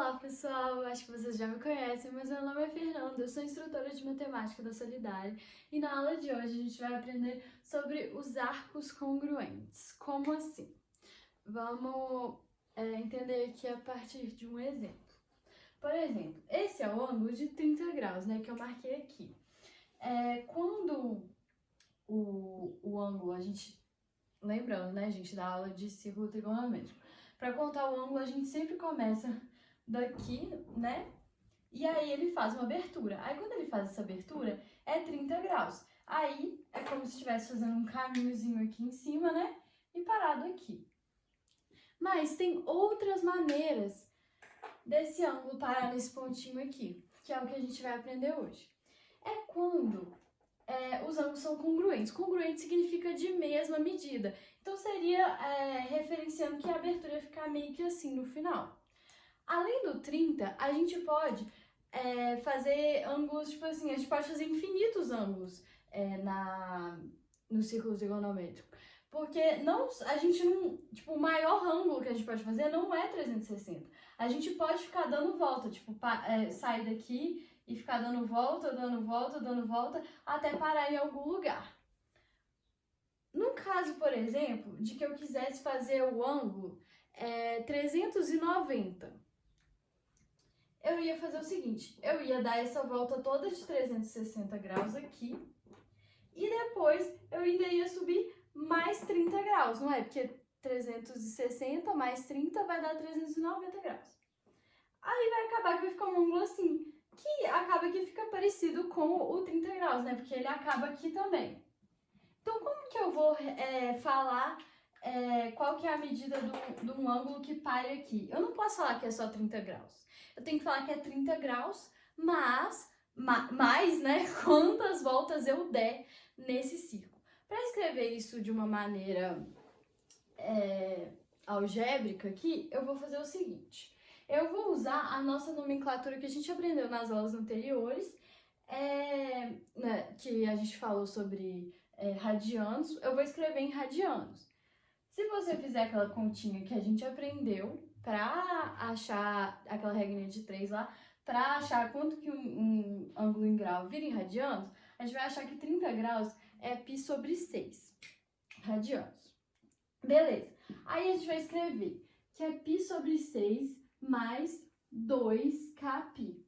Olá pessoal, acho que vocês já me conhecem, mas meu nome é Fernanda, eu sou instrutora de matemática da Solidária e na aula de hoje a gente vai aprender sobre os arcos congruentes. Como assim? Vamos entender aqui a partir de um exemplo. Por exemplo, esse é o ângulo de 30 graus, né, que eu marquei aqui. Quando o ângulo, lembrando, né, a gente dá aula de círculo trigonométrico. Para contar o ângulo, a gente sempre começa daqui, né? E aí ele faz uma abertura. Aí quando ele faz essa abertura, é 30 graus. Aí é como se estivesse fazendo um caminhozinho aqui em cima, né? E parado aqui. Mas tem outras maneiras desse ângulo parar nesse pontinho aqui, que é o que a gente vai aprender hoje. É quando os ângulos são congruentes. Congruente significa de mesma medida. Então seria referenciando que a abertura ia ficar meio que assim no final. Além do 30, a gente pode fazer ângulos, tipo assim, a gente pode fazer infinitos ângulos no círculo trigonométrico. Porque o maior ângulo que a gente pode fazer não é 360. A gente pode ficar dando volta, sair daqui e ficar dando volta, até parar em algum lugar. No caso, por exemplo, de que eu quisesse fazer o ângulo 390, eu ia fazer o seguinte, eu ia dar essa volta toda de 360 graus aqui, e depois eu ainda ia subir mais 30 graus, não é? Porque 360 mais 30 vai dar 390 graus. Aí vai acabar que vai ficar um ângulo assim, que acaba que fica parecido com o 30 graus, né? Porque ele acaba aqui também. Então, como que eu vou falar qual que é a medida de um ângulo que pare aqui? Eu não posso falar que é só 30 graus. Eu tenho que falar que é 30 graus, mais, né, quantas voltas eu der nesse círculo. Para escrever isso de uma maneira algébrica aqui, eu vou fazer o seguinte. Eu vou usar a nossa nomenclatura que a gente aprendeu nas aulas anteriores, que a gente falou sobre radianos. Eu vou escrever em radianos. Se você fizer aquela continha que a gente aprendeu para achar aquela regrinha de 3 lá, para achar quanto que um ângulo em grau vira em radianos, a gente vai achar que 30 graus é π sobre 6 radianos. Beleza. Aí a gente vai escrever que é π sobre 6 mais 2kπ.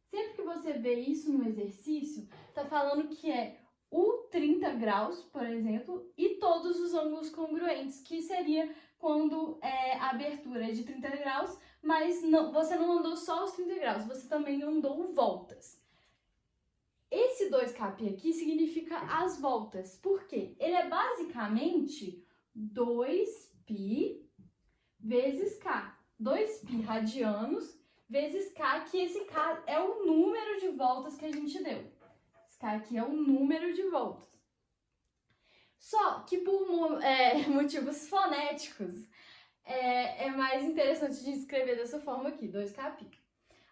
Sempre que você vê isso no exercício, tá falando que é o 30 graus, por exemplo, e todos os ângulos congruentes, que seria quando a abertura é de 30 graus, mas você não andou só os 30 graus, você também andou voltas. Esse 2kπ aqui significa as voltas. Por quê? Ele é basicamente 2π vezes k. 2π radianos vezes k, que esse k é o número de voltas que a gente deu. Esse k aqui é o número de voltas. Só que por motivos fonéticos, é mais interessante de escrever dessa forma aqui, 2kπ.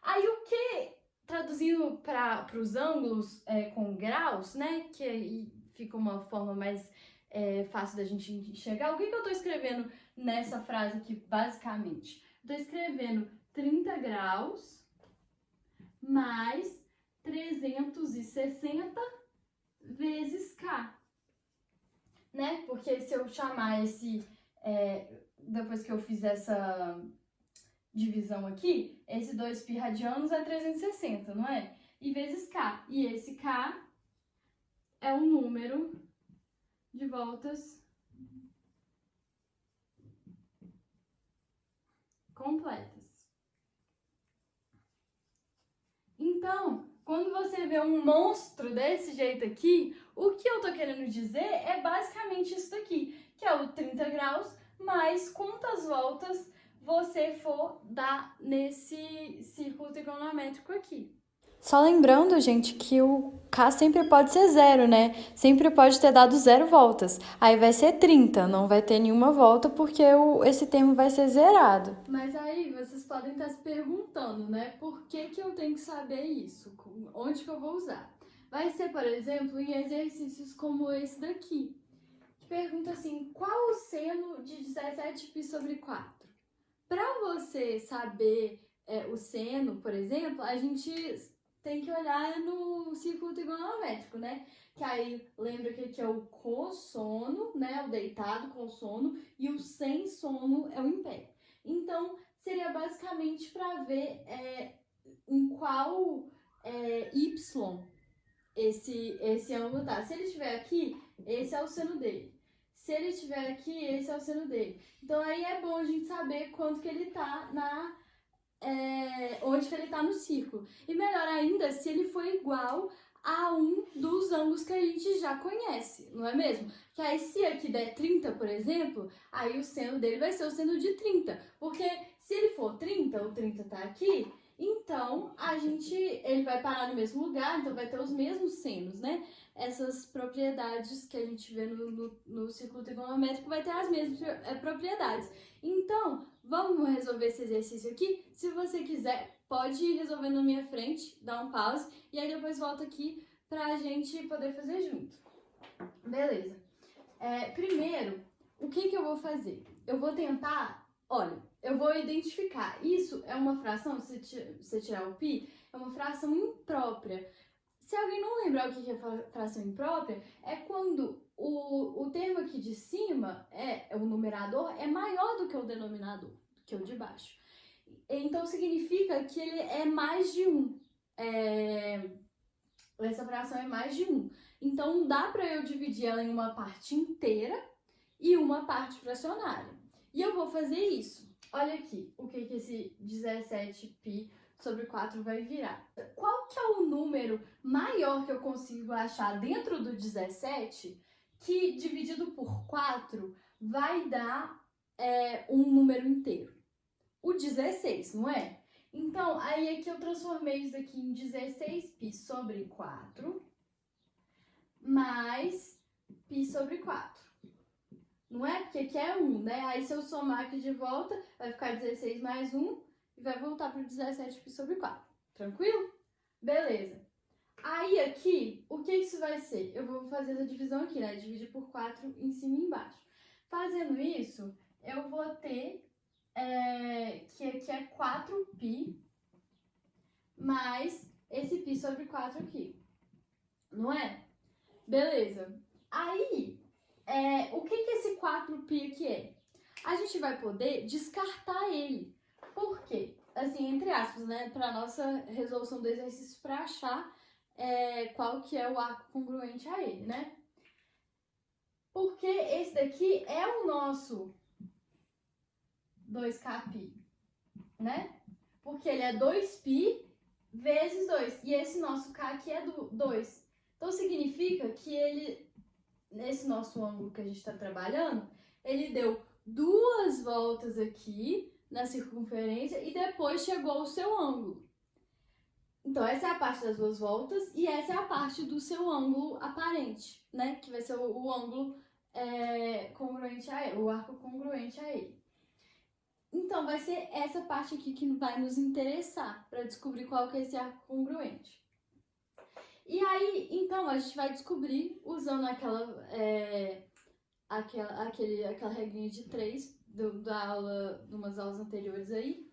Aí o que, traduzindo para os ângulos com graus, né, que aí fica uma forma mais fácil da gente enxergar, o que eu estou escrevendo nessa frase aqui, basicamente? Estou escrevendo 30 graus mais 360 vezes k, né? Porque se eu chamar depois que eu fiz essa divisão aqui, esse 2π radianos é 360, não é? E vezes k. E esse k é o número de voltas completas. Então, quando você vê um monstro desse jeito aqui, o que eu tô querendo dizer é basicamente isso daqui, que é o 30 graus mais quantas voltas você for dar nesse círculo trigonométrico aqui. Só lembrando, gente, que o K sempre pode ser 0, né? Sempre pode ter dado 0 voltas. Aí vai ser 30, não vai ter nenhuma volta porque esse termo vai ser zerado. Mas aí vocês podem estar se perguntando, né? Por que eu tenho que saber isso? Onde que eu vou usar? Vai ser, por exemplo, em exercícios como esse daqui. Que pergunta assim, qual o seno de 17π sobre 4? Para você saber o seno, por exemplo, a gente tem que olhar no círculo trigonométrico, né? Que aí lembra que aqui é o cossono, né? O deitado com sono, e o sem sono é o em pé. Então, seria basicamente para ver em qual y esse ângulo tá. Se ele estiver aqui, esse é o seno dele. Se ele estiver aqui, esse é o seno dele. Então aí é bom a gente saber quanto que ele tá onde que ele tá no círculo. E melhor ainda, se ele for igual a um dos ângulos que a gente já conhece, não é mesmo? Que aí se aqui der 30, por exemplo, aí o seno dele vai ser o seno de 30. Porque se ele for 30, o 30 tá aqui, então ele vai parar no mesmo lugar, então vai ter os mesmos senos, né? Essas propriedades que a gente vê no círculo trigonométrico vai ter as mesmas propriedades. Então, vamos resolver esse exercício aqui? Se você quiser, pode ir resolvendo na minha frente, dá um pause, e aí depois volta aqui pra gente poder fazer junto. Beleza. Primeiro, o que eu vou fazer? Eu vou tentar, olha, eu vou identificar. Isso é uma fração, se você tirar o π, é uma fração imprópria. Se alguém não lembrar o que é fração imprópria, é quando o termo aqui de cima, o numerador, é maior do que o denominador, do que o de baixo. Então, significa que ele é mais de 1. Essa fração é mais de 1. Então, dá para eu dividir ela em uma parte inteira e uma parte fracionária. E eu vou fazer isso. Olha aqui, o que esse 17π sobre 4 vai virar. Qual que é o número maior que eu consigo achar dentro do 17 que dividido por 4 vai dar um número inteiro? O 16, não é? Então, aí aqui eu transformei isso aqui em 16π sobre 4 mais π sobre 4. Não é? Porque aqui é 1, né? Aí se eu somar aqui de volta, vai ficar 16 mais 1 e vai voltar para o 17π sobre 4. Tranquilo? Beleza. Aí aqui, o que isso vai ser? Eu vou fazer essa divisão aqui, né? Dividir por 4 em cima e embaixo. Fazendo isso, eu vou ter que aqui é 4π mais esse π sobre 4 aqui. Não é? Beleza. Aí, o que esse 4π aqui é? A gente vai poder descartar ele. Por quê? Assim, entre aspas, né? Para nossa resolução do exercício, para achar qual que é o arco congruente a ele, né? Porque esse daqui é o nosso 2kπ, né? Porque ele é 2π vezes 2. E esse nosso k aqui é 2. Então, significa que nesse nosso ângulo que a gente está trabalhando, ele deu 2 voltas aqui na circunferência e depois chegou ao seu ângulo. Então, essa é a parte das 2 voltas e essa é a parte do seu ângulo aparente, né? Que vai ser o ângulo congruente a ele, o arco congruente a ele. Então, vai ser essa parte aqui que vai nos interessar para descobrir qual que é esse arco congruente. E aí, então, a gente vai descobrir usando aquela regrinha de 3 de umas aulas anteriores aí,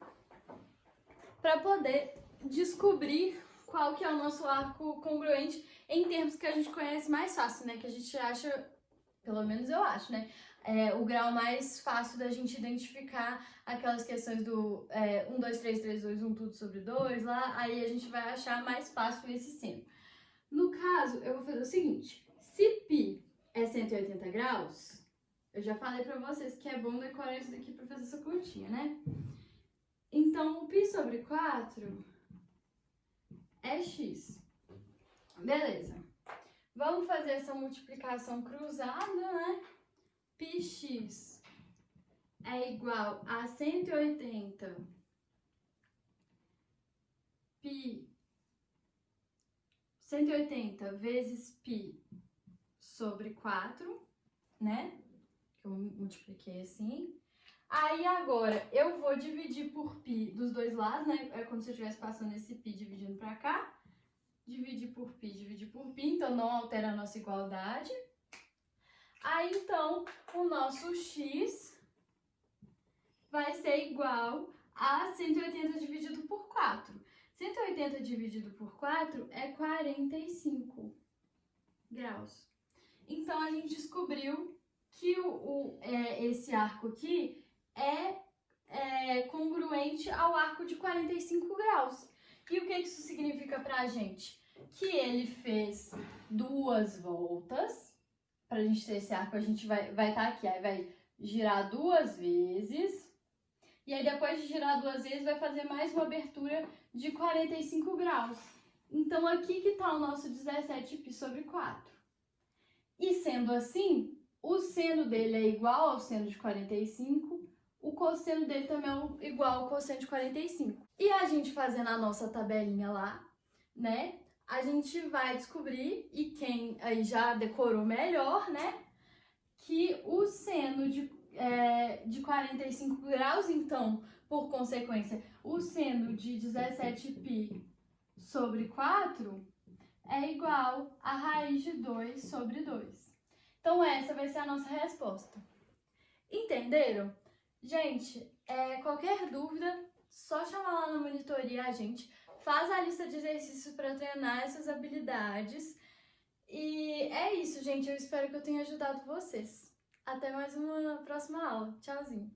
para poder descobrir qual que é o nosso arco congruente em termos que a gente conhece mais fácil, né? Que a gente acha, pelo menos eu acho, né? O grau mais fácil da gente identificar aquelas questões do 1, 2, 3, 3, 2, 1, tudo sobre 2 lá, aí a gente vai achar mais fácil esse seno. No caso, eu vou fazer o seguinte, se π é 180 graus, eu já falei pra vocês que é bom decorar isso daqui pra fazer essa continha, né? Então, o π sobre 4 é x. Beleza. Vamos fazer essa multiplicação cruzada, né? πx é igual a 180 vezes π sobre 4, né? Que eu multipliquei assim. Aí agora eu vou dividir por π dos dois lados, né? É como se eu estivesse passando esse π dividindo pra cá. Dividir por π, então não altera a nossa igualdade. Aí, então, o nosso x vai ser igual a 180 dividido por 4. 180 dividido por 4 é 45 graus. Então, a gente descobriu que esse arco aqui é congruente ao arco de 45 graus. E o que isso significa pra gente? Que ele fez 2 voltas. Pra gente ter esse arco, a gente vai estar aqui, aí vai girar 2 vezes. E aí, depois de girar 2 vezes, vai fazer mais uma abertura de 45 graus. Então, aqui que tá o nosso 17π sobre 4. E sendo assim, o seno dele é igual ao seno de 45, o cosseno dele também é igual ao cosseno de 45. E a gente fazendo a nossa tabelinha lá, né, a gente vai descobrir, e quem aí já decorou melhor, né, que o seno de 45 graus, então, por consequência, o seno de 17π sobre 4 é igual a raiz de 2 sobre 2. Então, essa vai ser a nossa resposta. Entenderam? Gente, qualquer dúvida, só chamar lá na monitoria a gente. Faz a lista de exercícios para treinar essas habilidades. E é isso, gente. Eu espero que eu tenha ajudado vocês. Até mais uma próxima aula. Tchauzinho!